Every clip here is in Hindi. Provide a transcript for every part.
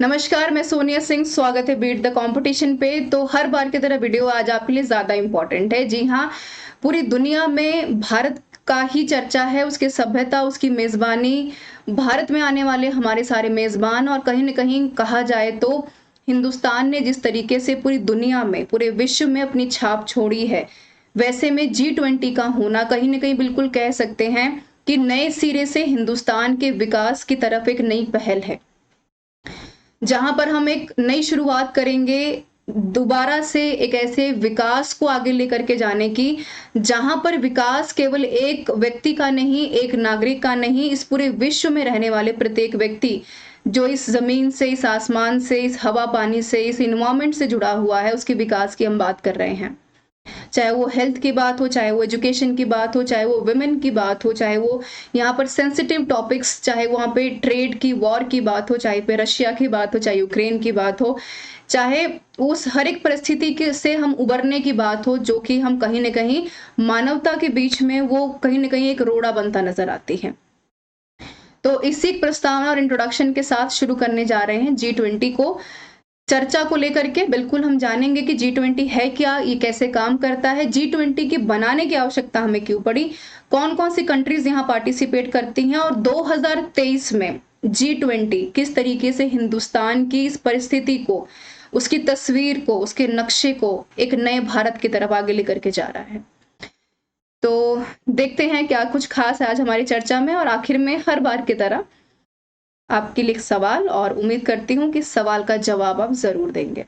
नमस्कार, मैं सोनिया सिंह। स्वागत है बीट द कंपटीशन पे। तो हर बार की तरह वीडियो आज आपके लिए ज़्यादा इम्पोर्टेंट है। जी हाँ, पूरी दुनिया में भारत का ही चर्चा है, उसकी सभ्यता, उसकी मेज़बानी, भारत में आने वाले हमारे सारे मेज़बान और कहीं न कहीं कहा जाए तो हिंदुस्तान ने जिस तरीके से पूरी दुनिया में, पूरे विश्व में अपनी छाप छोड़ी है, वैसे में G20 का होना कहीं न कहीं बिल्कुल कह सकते हैं कि नए सिरे से हिंदुस्तान के विकास की तरफ एक नई पहल है। जहाँ पर हम एक नई शुरुआत करेंगे, दोबारा से एक ऐसे विकास को आगे लेकर के जाने की, जहाँ पर विकास केवल एक व्यक्ति का नहीं, एक नागरिक का नहीं, इस पूरे विश्व में रहने वाले प्रत्येक व्यक्ति, जो इस ज़मीन से, इस आसमान से, इस हवा-पानी से, इस एनवायरनमेंट से जुड़ा हुआ है, उसके विकास की हम बात कर रहे हैं। चाहे वो हेल्थ की बात हो, चाहे वो एजुकेशन की बात हो, चाहे वो वुमेन की बात हो, चाहे वो यहाँ पर सेंसिटिव टॉपिक्स, चाहे वहाँ पे ट्रेड की, वॉर की बात हो, चाहे पे रशिया की बात हो, चाहे यूक्रेन की बात हो, चाहे उस हर एक परिस्थिति के से हम उबरने की बात हो, जो कि हम कहीं न कहीं मानवता के बीच में वो कहीं न कहीं एक रोड़ा बनता नज़र आती है। तो इसी प्रस्तावना और इंट्रोडक्शन के साथ शुरू करने जा रहे हैं G20 को। चर्चा को लेकर के बिल्कुल हम जानेंगे कि G20 है क्या, ये कैसे काम करता है, G20 की बनाने की आवश्यकता हमें क्यों पड़ी, कौन-कौन सी कंट्रीज यहाँ पार्टिसिपेट करती हैं और 2023 में G20 किस तरीके से हिंदुस्तान की इस परिस्थिति को, उसकी तस्वीर को, उसके नक्शे को एक नए भारत की तरफ आगे लेकर के जा रहा है। तो देखते हैं क्या कुछ खास है आज हमारी चर्चा में और आखिर में हर बार की तरह आपके लिए एक सवाल और उम्मीद करती हूँ कि इस सवाल का जवाब आप ज़रूर देंगे।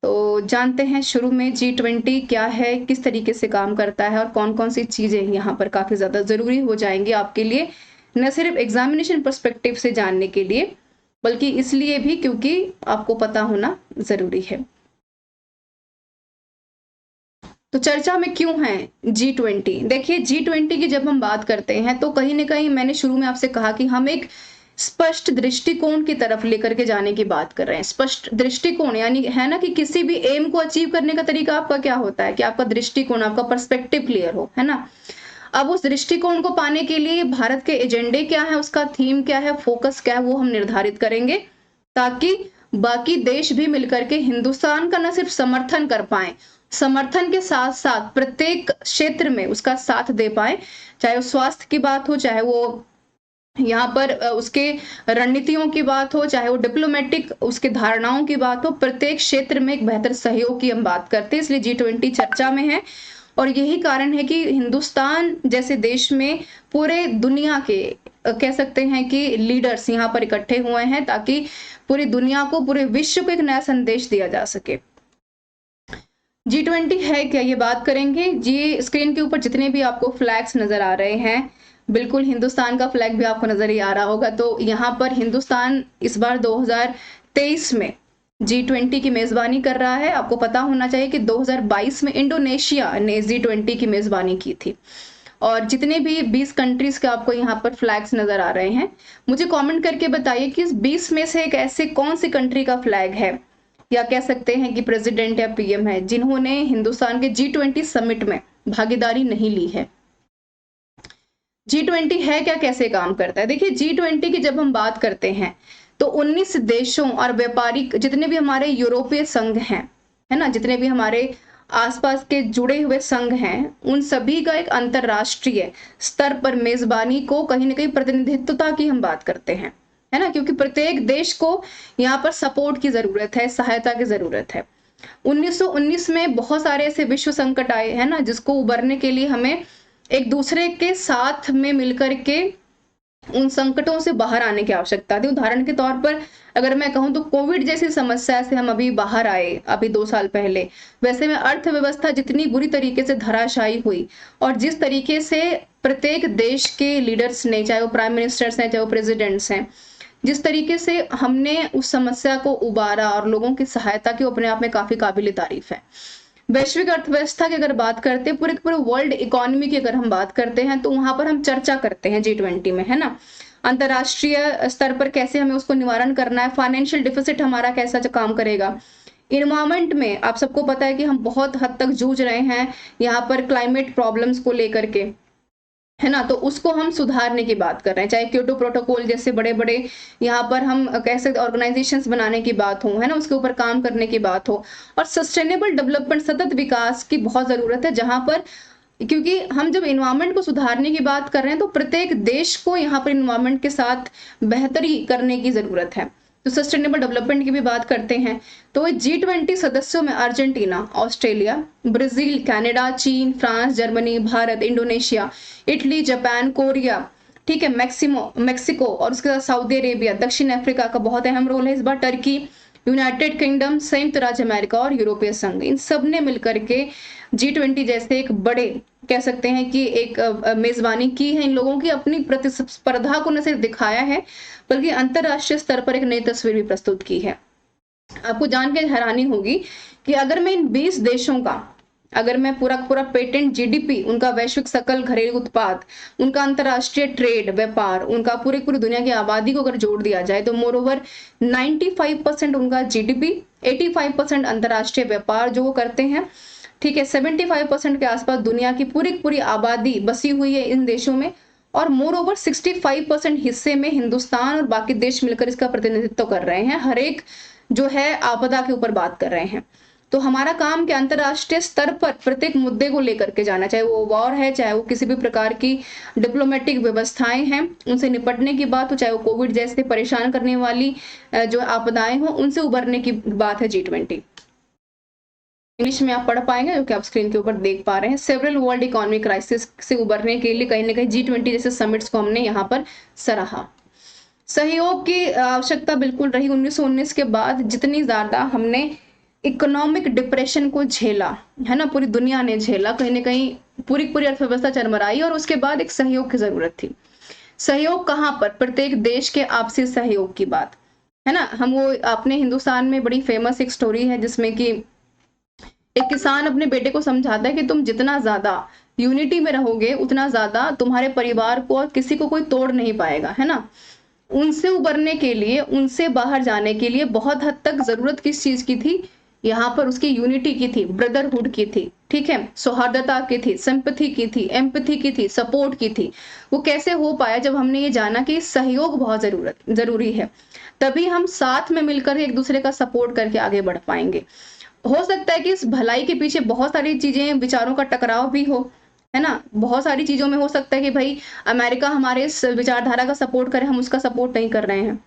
तो जानते हैं शुरू में G20 क्या है, किस तरीके से काम करता है और कौन-कौन सी चीज़ें यहाँ पर काफ़ी ज़्यादा ज़रूरी हो जाएँगी आपके लिए, न सिर्फ एग्ज़ामिनेशन पर्सपेक्टिव से जानने के लिए, बल्कि इसलिए भी क्योंकि आपको पता होना ज़रूरी है। तो चर्चा में क्यों है G20? देखिए G20 की जब हम बात करते हैं तो कहीं न कहीं मैंने शुरू में आपसे कहा कि हम एक स्पष्ट दृष्टिकोण की तरफ लेकर के जाने की बात कर रहे हैं। स्पष्ट दृष्टिकोण यानी है ना कि किसी भी एम को अचीव करने का तरीका आपका क्या होता है कि आपका दृष्टिकोण, आपका पर्सपेक्टिव क्लियर हो, है ना? अब उस दृष्टिकोण को पाने के लिए भारत के एजेंडे क्या है, उसका थीम क्या है, फोकस क्या है, वो हम निर्धारित करेंगे, ताकि बाकी देश भी मिलकर के हिंदुस्तान का न सिर्फ समर्थन कर पाएँ, समर्थन के साथ-साथ प्रत्येक क्षेत्र में उसका साथ दे पाएँ, चाहे वो स्वास्थ्य की बात हो, चाहे वो यहाँ पर उसके रणनीतियों की बात हो, चाहे वो डिप्लोमेटिक उसके धारणाओं की बात हो, प्रत्येक क्षेत्र में एक बेहतर सहयोग की हम बात करते हैं, इसलिए G20 चर्चा में है और यही कारण है कि हिंदुस्तान जैसे देश में पूरे दुनिया के कह सकते हैं कि लीडर्स यहाँ पर इकट्ठे हुए हैं ताकि पूरी दुनिया को, पूरे विश्व को एक नया संदेश दिया जा सके। G20 है क्या, ये बात करेंगे। जी, स्क्रीन के ऊपर जितने भी आपको फ्लैग्स नज़र आ रहे हैं, बिल्कुल हिंदुस्तान का फ्लैग भी आपको नज़र ही आ रहा होगा। तो यहाँ पर हिंदुस्तान इस बार 2023 में G20 की मेज़बानी कर रहा है। आपको पता होना चाहिए कि 2022 में इंडोनेशिया ने G20 की मेज़बानी की थी। और जितने भी 20 कंट्रीज़ के आपको यहाँ पर फ्लैग्स नज़र आ रहे हैं, मुझे कमेंट करके बताइए कि इस 20 में से एक ऐसे कौन-सी कंट्री का फ्लैग है या कह सकते हैं कि प्रेसिडेंट या पीएम है जिन्होंने हिंदुस्तान के G20 समिट में भागीदारी नहीं ली है। G20 है क्या, कैसे काम करता है? देखिए G20 की जब हम बात करते हैं तो 19 देशों और व्यापारिक जितने भी हमारे यूरोपीय संघ हैं, है ना, जितने भी हमारे आसपास के जुड़े हुए संघ हैं, उन सभी का एक अंतरराष्ट्रीय स्तर पर मेजबानी को कहीं न कहीं प्रतिनिधित्वता की हम बात करते हैं, है ना? क्योंकि प्रत्येक देश को यहाँ पर सपोर्ट की ज़रूरत है, सहायता की ज़रूरत है। 1919 में बहुत सारे ऐसे विश्व संकट आए, है ना? जिसको उबरने के लिए हमें एक दूसरे के साथ में मिलकर के उन संकटों से बाहर आने की आवश्यकता थी। उदाहरण के तौर पर अगर मैं कहूँ तो कोविड जैसी समस्या से हम अभी बाहर आए, अभी 2 साल पहले। वैसे में अर्थव्यवस्था जितनी बुरी तरीके से धराशायी हुई और जिस तरीके से प्रत्येक देश के लीडर्स ने, चाहे वो प्राइम मिनिस्टर्स हैं, चाहे वो प्रेसिडेंट्स हैं, जिस तरीके से हमने उस समस्या को उबारा और लोगों की सहायता की, वो अपने आप में काफ़ी काबिल-ए-तारीफ़ है। वैश्विक अर्थव्यवस्था की अगर बात करते हैं, पूरे वर्ल्ड इकोनॉमी की अगर हम बात करते हैं, तो वहाँ पर हम चर्चा करते हैं G20 में, है ना? अंतर्राष्ट्रीय स्तर पर कैसे हमें उसको निवारण करना है, फाइनेंशियल डेफिसिट हमारा कैसा काम करेगा। एनवायरनमेंट में आप सबको पता है कि हम बहुत हद तक जूझ रहे हैं, यहाँ पर क्लाइमेट प्रॉब्लम्स को लेकर के, है ना, तो उसको हम सुधारने की बात कर रहे हैं। चाहे क्योटो प्रोटोकॉल जैसे बड़े बड़े यहाँ पर हम कह सकते ऑर्गेनाइजेशंस बनाने की बात हो, है ना, उसके ऊपर काम करने की बात हो, और सस्टेनेबल डेवलपमेंट सतत विकास की बहुत जरूरत है, जहां पर क्योंकि हम जब इन्वायरमेंट को सुधारने की बात कर रहे हैं तो प्रत्येक देश को यहाँ पर इन्वायरमेंट के साथ बेहतरी करने की जरूरत है। तो सस्टेनेबल डेवलपमेंट की भी बात करते हैं। तो G20 सदस्यों में अर्जेंटीना, ऑस्ट्रेलिया, ब्राजील, कनाडा, चीन, France, Germany, Bharat, Indonesia, Italy, Japan, Korea, ठीक है, मैक्सिको और उसके साथ सऊदी अरेबिया, दक्षिण अफ्रीका का बहुत अहम रोल है इस बार, टर्की, यूनाइटेड किंगडम, संयुक्त राज्य अमेरिका और यूरोपीय संघ, इन सब ने मिलकर के G20 जैसे एक बड़े कह सकते हैं कि एक मेजबानी की है। इन लोगों की अपनी प्रतिस्पर्धा को न सिर्फ दिखाया है बल्कि अंतरराष्ट्रीय स्तर पर एक नई तस्वीर भी प्रस्तुत की है। आपको जान के हैरानी होगी कि अगर मैं इन 20 देशों का, अगर मैं पूरा पूरा पेटेंट, जीडीपी, उनका वैश्विक सकल घरेलू उत्पाद, उनका अंतरराष्ट्रीय ट्रेड व्यापार, उनका पूरी दूनिया की आबादी को अगर जोड़ दिया जाए तो मोर ओवर 95% उनका जीडीपी, 85% अंतरराष्ट्रीय व्यापार जो वो करते हैं, ठीक है, 75% के आसपास दुनिया की पूरी आबादी बसी हुई है इन देशों में, और मोर ओवर 65% हिस्से में हिंदुस्तान और बाकी देश मिलकर इसका प्रतिनिधित्व कर रहे हैं। हर एक जो है आपदा के ऊपर बात कर रहे हैं। तो हमारा काम के अंतरराष्ट्रीय स्तर पर प्रत्येक मुद्दे को लेकर के जाना, चाहे वो वॉर है, चाहे वो किसी भी प्रकार की डिप्लोमेटिक व्यवस्थाएं हैं उनसे निपटने की बात हो, चाहे वो कोविड जैसे परेशान करने वाली जो आपदाएं हो उनसे उबरने की बात है G20। इंग्लिश में आप पढ़ पाएंगे जो कि आप स्क्रीन के ऊपर देख पा रहे हैं। सेवरल वर्ल्ड इकोनॉमिक क्राइसिस से उबरने के लिए कहीं ना कहीं G20 जैसे समिट्स को हमने यहाँ पर सराहा। सहयोग की आवश्यकता बिल्कुल रही। 1919 के बाद जितनी ज्यादा हमने इकोनॉमिक डिप्रेशन को झेला, है ना, पूरी दुनिया ने झेला, कहीं ना कहीं पूरी अर्थव्यवस्था चरमराई और उसके बाद एक सहयोग की जरूरत थी। सहयोग कहाँ पर? प्रत्येक देश के आपसी सहयोग की बात, है ना। हम वो अपने हिंदुस्तान में बड़ी फेमस एक स्टोरी है जिसमें कि एक किसान अपने बेटे को समझाता है कि तुम जितना ज्यादा यूनिटी में रहोगे उतना ज्यादा तुम्हारे परिवार को और किसी को कोई तोड़ नहीं पाएगा, है ना। उनसे उबरने के लिए, उनसे बाहर जाने के लिए बहुत हद तक जरूरत किस चीज की थी? यहाँ पर उसकी यूनिटी की थी, ब्रदरहुड की थी, ठीक है, सौहार्दता की थी, सिंपैथी की थी, एम्पैथी की थी, सपोर्ट की थी। वो कैसे हो पाया? जब हमने ये जाना कि सहयोग बहुत जरूरी है, तभी हम साथ में मिलकर एक दूसरे का सपोर्ट करके आगे बढ़ पाएंगे। हो सकता है कि इस भलाई के पीछे बहुत सारी चीजें, विचारों का टकराव भी हो, है ना। बहुत सारी चीजों में हो सकता है कि भाई अमेरिका हमारे इस विचारधारा का सपोर्ट करे, हम उसका सपोर्ट नहीं कर रहे हैं,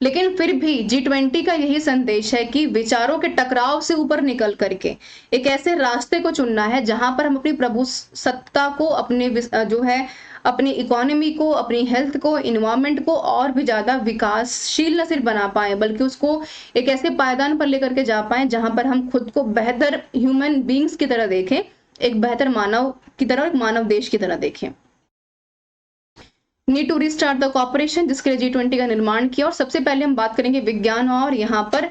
लेकिन फिर भी G20 का यही संदेश है कि विचारों के टकराव से ऊपर निकल करके एक ऐसे रास्ते को चुनना है जहां पर हम अपनी प्रभु सत्ता को, अपने जो है अपनी इकोनॉमी को, अपनी हेल्थ को, इन्वायरमेंट को और भी ज्यादा विकासशील न सिर्फ बना पाए बल्कि उसको एक ऐसे पायदान पर लेकर के जा पाए जहां पर हम खुद को बेहतर ह्यूमन बींग्स की तरह देखें, एक बेहतर मानव की तरह, एक मानव देश की तरह देखें। Need to restart the corporation, जिसके लिए G20 का निर्माण किया। और सबसे पहले हम बात करेंगे विज्ञान और यहाँ पर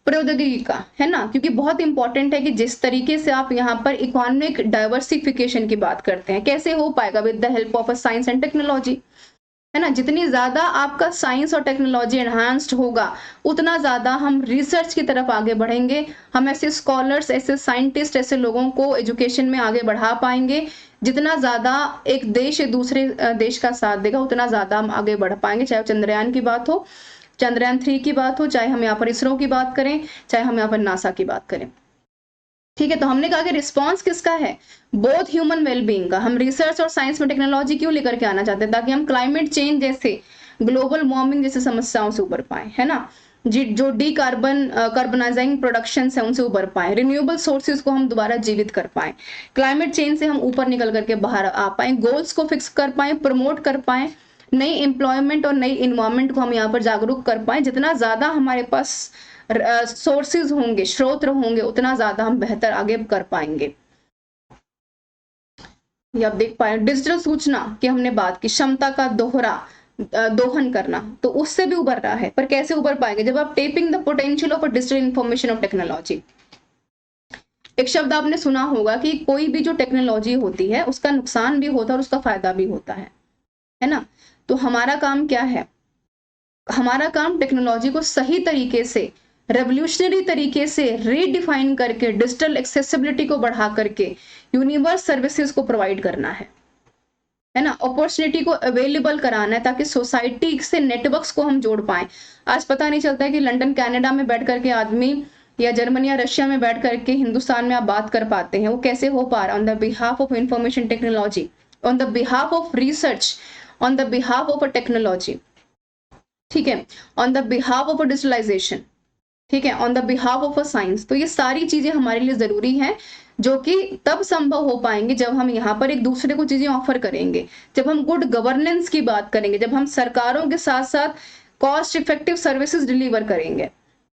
प्रौद्योगिकी का, है ना, क्योंकि बहुत इंपॉर्टेंट है कि जिस तरीके से आप यहाँ पर इकोनॉमिक डाइवर्सिफिकेशन की बात करते हैं, कैसे हो पाएगा? With the help of science and technology, है ना। जितनी ज्यादा आपका साइंस और टेक्नोलॉजी एनहांस्ड होगा उतना ज्यादा हम रिसर्च की तरफ आगे बढ़ेंगे, हम ऐसे स्कॉलर्स, ऐसे साइंटिस्ट, ऐसे लोगों को एजुकेशन में आगे बढ़ा पाएंगे। जितना ज्यादा एक देश दूसरे देश का साथ देगा उतना ज्यादा हम आगे बढ़ पाएंगे, चाहे चंद्रयान की बात हो, चंद्रयान 3 की बात हो, चाहे हम यहाँ पर इसरो की बात करें, चाहे हम यहाँ पर नासा की बात करें, ठीक है। तो हमने कहा कि रिस्पॉन्स किसका है? बोथ ह्यूमन वेलबींग का। हम रिसर्च और साइंस में टेक्नोलॉजी क्यों लेकर के आना चाहते हैं? ताकि हम क्लाइमेट चेंज जैसे, ग्लोबल वार्मिंग जैसे समस्याओं से उबर पाए, है ना, जो कार्बनाइजिंग प्रोडक्शन है उनसे उबर पाए, रिन्यूएबल सोर्सेज को हम दोबारा जीवित कर पाए, क्लाइमेट चेंज से हम ऊपर निकल करके बाहर आ पाए, गोल्स को फिक्स कर पाए, प्रमोट कर पाए, नई एम्प्लॉयमेंट और नई इन्वायरमेंट को हम यहाँ पर जागरूक कर पाए। जितना ज्यादा हमारे पास सोर्सेज होंगे, स्रोत होंगे, उतना ज्यादा हम बेहतर आगे कर पाएंगे। ये आप देख पाए डिजिटल सूचना की हमने बात की, क्षमता का दोहन करना, तो उससे भी उबर रहा है। पर कैसे उबर पाएंगे? जब आप tapping the potential of digital information of technology. एक शब्द आपने सुना होगा कि कोई भी जो टेक्नोलॉजी होती है उसका नुकसान भी होता है और उसका फायदा भी होता है ना। तो हमारा काम क्या है? हमारा काम टेक्नोलॉजी को सही तरीके से, रेवोल्यूशनरी तरीके से रीडिफाइन करके, डिजिटल एक्सेसिबिलिटी को बढ़ा करके यूनिवर्स सर्विसेज को प्रोवाइड करना है। है ना, अपॉर्चुनिटी को अवेलेबल कराना है ताकि सोसाइटी से नेटवर्क्स को हम जोड़ पाएं। आज पता नहीं चलता है कि लंदन कनाडा में बैठ करके आदमी या जर्मनी या रशिया में बैठ करके हिंदुस्तान में आप बात कर पाते हैं, वो कैसे हो पा रहा है? On the behalf of information technology, on the behalf of research, on the behalf of a technology, ठीक है, on the behalf of a digitalization, ठीक है, on the behalf of a science. तो ये सारी चीजें हमारे लिए जरूरी हैं, जो कि तब संभव हो पाएंगे जब हम यहाँ पर एक दूसरे को चीजें ऑफर करेंगे, जब हम गुड गवर्नेंस की बात करेंगे, जब हम सरकारों के साथ साथ कॉस्ट इफेक्टिव सर्विसेज डिलीवर करेंगे,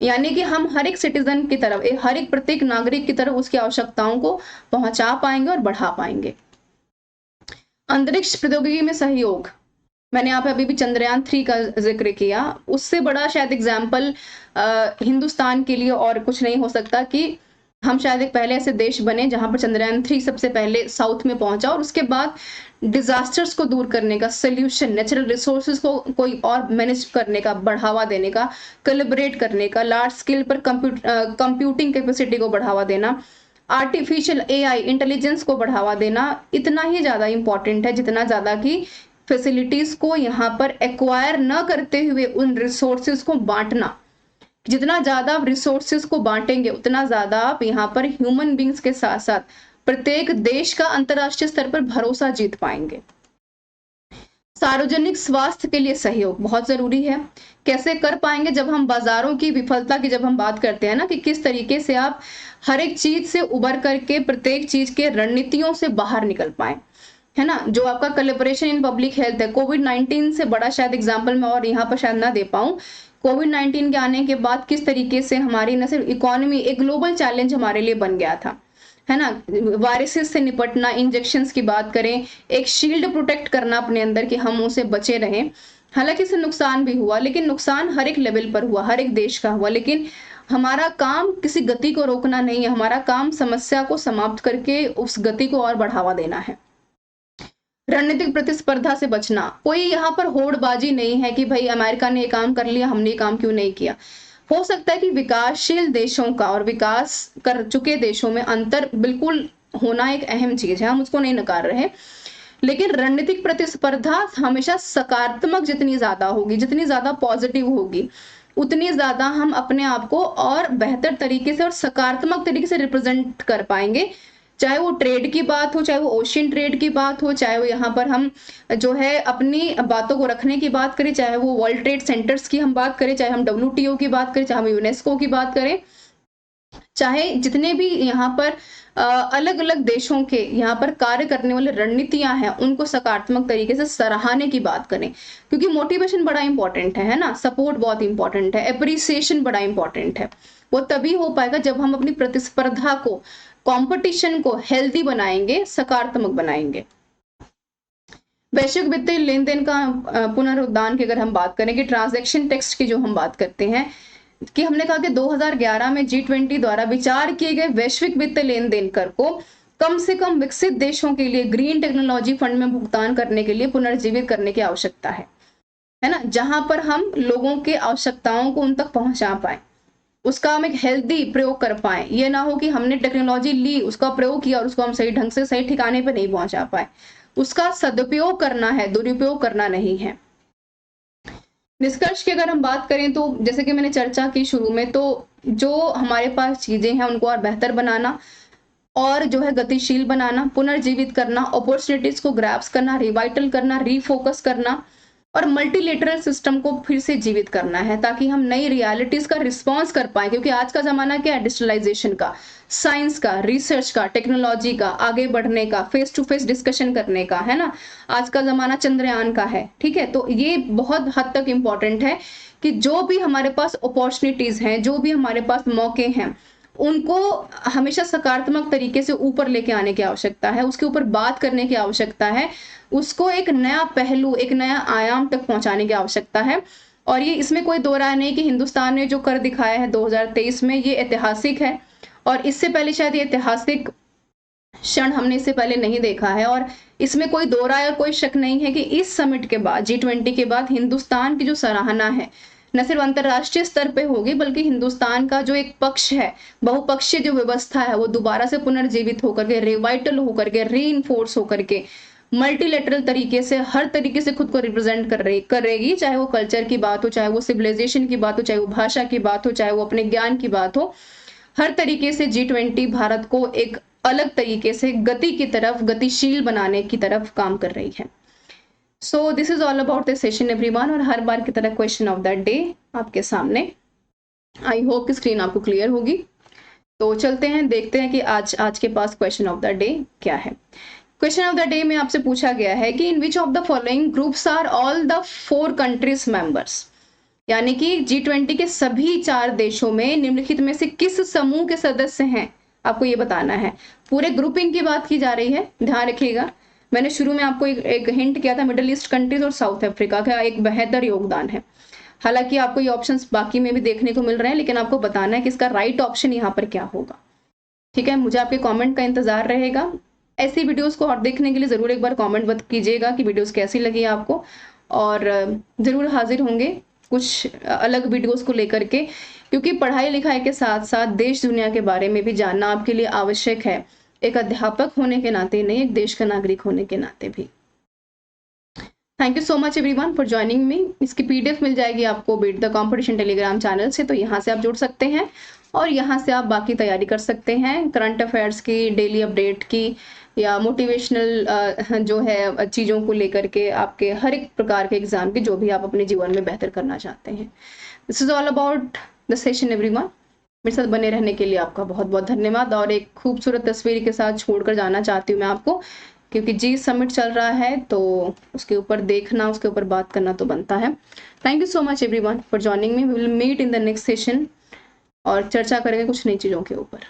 यानी कि हम हर एक सिटीजन की तरफ, हर एक प्रत्येक नागरिक की तरफ उसकी आवश्यकताओं को पहुंचा पाएंगे और बढ़ा पाएंगे। अंतरिक्ष प्रौद्योगिकी में सहयोग, मैंने यहाँ पे अभी भी चंद्रयान-3 का जिक्र किया, उससे बड़ा शायद एग्जाम्पल हिंदुस्तान के लिए और कुछ नहीं हो सकता कि हम शायद एक पहले ऐसे देश बने जहां पर चंद्रयान-3 सबसे पहले साउथ में पहुंचा, और उसके बाद डिजास्टर्स को दूर करने का सोल्यूशन, नेचुरल रिसोर्सेज को कोई और मैनेज करने का, बढ़ावा देने का, कोलैबोरेट करने का, लार्ज स्केल पर कंप्यूटिंग कैपेसिटी को बढ़ावा देना, आर्टिफिशियल एआई इंटेलिजेंस को बढ़ावा देना, इतना ही ज्यादा इंपॉर्टेंट है जितना ज्यादा कि फैसिलिटीज को यहाँ पर एक्वायर न करते हुए उन रिसोर्सेज को बांटना। जितना ज्यादा आप रिसोर्सेज को बांटेंगे उतना ज्यादा आप यहाँ पर ह्यूमन बींग्स के साथ साथ प्रत्येक देश का अंतरराष्ट्रीय स्तर पर भरोसा जीत पाएंगे। सार्वजनिक स्वास्थ्य के लिए सहयोग बहुत जरूरी है। कैसे कर पाएंगे? जब हम बाजारों की विफलता की जब हम बात करते हैं ना, कि किस तरीके से आप हर एक चीज से उबर करके प्रत्येक चीज के रणनीतियों से बाहर निकल पाए, है ना, जो आपका कोलैबोरेशन इन पब्लिक हेल्थ है। कोविड-19 से बड़ा शायद एग्जांपल मैं और यहाँ पर शायद ना दे पाऊं। कोविड-19 के आने के बाद किस तरीके से हमारी न सिर्फ इकोनॉमी एक ग्लोबल चैलेंज हमारे लिए बन गया था, है ना, वायरसेस से निपटना, इंजेक्शंस की बात करें, एक शील्ड प्रोटेक्ट करना अपने अंदर कि हम उसे बचे रहें। हालांकि इससे नुकसान भी हुआ, लेकिन नुकसान हर एक लेवल पर हुआ, हर एक देश का हुआ, लेकिन हमारा काम किसी गति को रोकना नहीं है, हमारा काम समस्या को समाप्त करके उस गति को और बढ़ावा देना है। रणनीतिक प्रतिस्पर्धा से बचना, कोई यहाँ पर होड़बाजी नहीं है कि भाई अमेरिका ने ये काम कर लिया, हमने ये काम क्यों नहीं किया। हो सकता है कि विकासशील देशों का और विकास कर चुके देशों में अंतर बिल्कुल होना एक अहम चीज है, हम उसको नहीं नकार रहे, लेकिन रणनीतिक प्रतिस्पर्धा हमेशा सकारात्मक जितनी ज्यादा होगी, जितनी ज्यादा पॉजिटिव होगी, उतनी ज्यादा हम अपने आप को और बेहतर तरीके से और सकारात्मक तरीके से रिप्रेजेंट कर पाएंगे। चाहे वो ट्रेड की बात हो, चाहे वो ओशियन ट्रेड की बात हो, चाहे वो यहाँ पर हम जो है अपनी बातों को रखने की बात करें, चाहे वो वर्ल्ड ट्रेड सेंटर्स की हम बात करें, चाहे हम WTO की बात करें, चाहे हम यूनेस्को की बात करें, चाहे जितने भी यहाँ पर अलग अलग देशों के यहाँ पर कार्य करने वाले रणनीतियां हैं, उनको सकारात्मक तरीके से सराहने की बात करें, क्योंकि मोटिवेशन बड़ा इंपॉर्टेंट है ना, सपोर्ट बहुत इंपॉर्टेंट है, अप्रिसिएशन बड़ा इंपॉर्टेंट है। वो तभी हो पाएगा जब हम अपनी प्रतिस्पर्धा को, कंपटीशन को हेल्दी बनाएंगे, सकारात्मक बनाएंगे। वैश्विक वित्तीय लेन देन का पुनरुद्धार की अगर हम बात करें कि ट्रांजैक्शन टेक्स्ट की जो हम बात करते हैं, कि हमने कहा कि 2011 में G20 द्वारा विचार किए गए वैश्विक वित्तीय लेन देन कर को कम से कम विकसित देशों के लिए ग्रीन टेक्नोलॉजी फंड में भुगतान करने के लिए पुनर्जीवित करने की आवश्यकता है ना, जहां पर हम लोगों के आवश्यकताओं को उन तक पहुंचा पाए, उसका हम एक हेल्दी प्रयोग कर पाए। ये ना हो कि हमने टेक्नोलॉजी ली, उसका प्रयोग किया और उसको हम सही ढंग से सही ठिकाने पे नहीं पहुंचा पाए। उसका सदुपयोग करना है, दुरुपयोग करना नहीं है। निष्कर्ष की अगर हम बात करें तो जैसे कि मैंने चर्चा की शुरू में, तो जो हमारे पास चीजें हैं उनको और बेहतर बनाना और जो है गतिशील बनाना, पुनर्जीवित करना, अपॉर्चुनिटीज को ग्रैब्स करना, रिवाइटल करना, रीफोकस करना और मल्टीलेटरल सिस्टम को फिर से जीवित करना है, ताकि हम नई रियलिटीज का रिस्पॉन्स कर पाए। क्योंकि आज का जमाना क्या है? डिजिटलाइजेशन का, साइंस का, रिसर्च का, टेक्नोलॉजी का, आगे बढ़ने का, फेस टू फेस डिस्कशन करने का, है ना। आज का जमाना चंद्रयान का है, ठीक है। तो ये बहुत हद तक इम्पोर्टेंट है कि जो भी हमारे पास अपॉर्चुनिटीज हैं, जो भी हमारे पास मौके हैं, उनको हमेशा सकारात्मक तरीके से ऊपर लेके आने की आवश्यकता है, उसके ऊपर बात करने की आवश्यकता है, उसको एक नया पहलू, एक नया आयाम तक पहुंचाने की आवश्यकता है। और ये इसमें कोई दो राय नहीं कि हिंदुस्तान ने जो कर दिखाया है 2023 में, ये ऐतिहासिक है और इससे पहले शायद ये ऐतिहासिक क्षण हमने इससे पहले नहीं देखा है। और इसमें कोई दो राय और कोई शक नहीं है कि इस समिट के बाद, G20 के बाद हिंदुस्तान की जो सराहना है न सिर्फ अंतरराष्ट्रीय स्तर पे होगी, बल्कि हिंदुस्तान का जो एक पक्ष है, बहुपक्षीय जो व्यवस्था है, वो दोबारा से पुनर्जीवित होकर के, रिवाइटल होकर के, रीइंफोर्स होकर के मल्टीलेटरल तरीके से, हर तरीके से खुद को रिप्रेजेंट करेगी, चाहे वो कल्चर की बात हो, चाहे वो सिविलाइजेशन की बात हो, चाहे वो भाषा की बात हो, चाहे वो अपने ज्ञान की बात हो। हर तरीके से G20 भारत को एक अलग तरीके से गति की तरफ, गतिशील बनाने की तरफ काम कर रही है। So this is all about the session everyone, और हर बार की तरह क्वेश्चन ऑफ द डे आपके सामने। आई होप कि स्क्रीन आपको क्लियर होगी। तो चलते हैं, देखते हैं कि आज के पास क्वेश्चन ऑफ द डे क्या है। क्वेश्चन ऑफ द डे में आपसे पूछा गया है कि in which of the following groups are all the 4 countries members, यानी कि G20 के सभी 4 देशों में निम्नलिखित में से किस समूह के सदस्य हैं, आपको ये बताना है। पूरे ग्रुपिंग की बात की जा रही है, ध्यान रखिएगा। मैंने शुरू में आपको एक हिंट किया था, मिडिल ईस्ट कंट्रीज और साउथ अफ्रीका का एक बेहतर योगदान है। हालांकि आपको ये ऑप्शंस बाकी में भी देखने को मिल रहे हैं, लेकिन आपको बताना है कि इसका राइट ऑप्शन यहाँ पर क्या होगा। ठीक है, मुझे आपके कमेंट का इंतजार रहेगा। ऐसी वीडियोस को और देखने के लिए जरूर एक बार कमेंट कीजिएगा कि वीडियोस कैसी लगी आपको, और जरूर हाजिर होंगे कुछ अलग वीडियोस को लेकर के, क्योंकि पढ़ाई लिखाई के साथ साथ देश दुनिया के बारे में भी जानना आपके लिए आवश्यक है, एक अध्यापक होने के नाते नहीं, एक देश का नागरिक होने के नाते भी। Thank you so much everyone for joining me. इसकी PDF मिल जाएगी आपको Beat the Competition Telegram channel से, तो यहाँ से आप जुड़ सकते हैं और यहाँ से आप बाकी तैयारी कर सकते हैं, करंट अफेयर्स की, डेली अपडेट की, या मोटिवेशनल जो है चीज़ों को लेकर के, आपके हर एक प्रकार के एग्जाम की, जो भी आप अपने जीवन में बेहतर करना चाहते हैं। This is all about the session everyone. मेरे साथ बने रहने के लिए आपका बहुत बहुत धन्यवाद, और एक खूबसूरत तस्वीर के साथ छोड़कर जाना चाहती हूँ मैं आपको, क्योंकि जी समिट चल रहा है तो उसके ऊपर देखना, उसके ऊपर बात करना तो बनता है। Thank you so much everyone for joining me. We will meet in the next session और चर्चा करेंगे कुछ नई चीज़ों के ऊपर।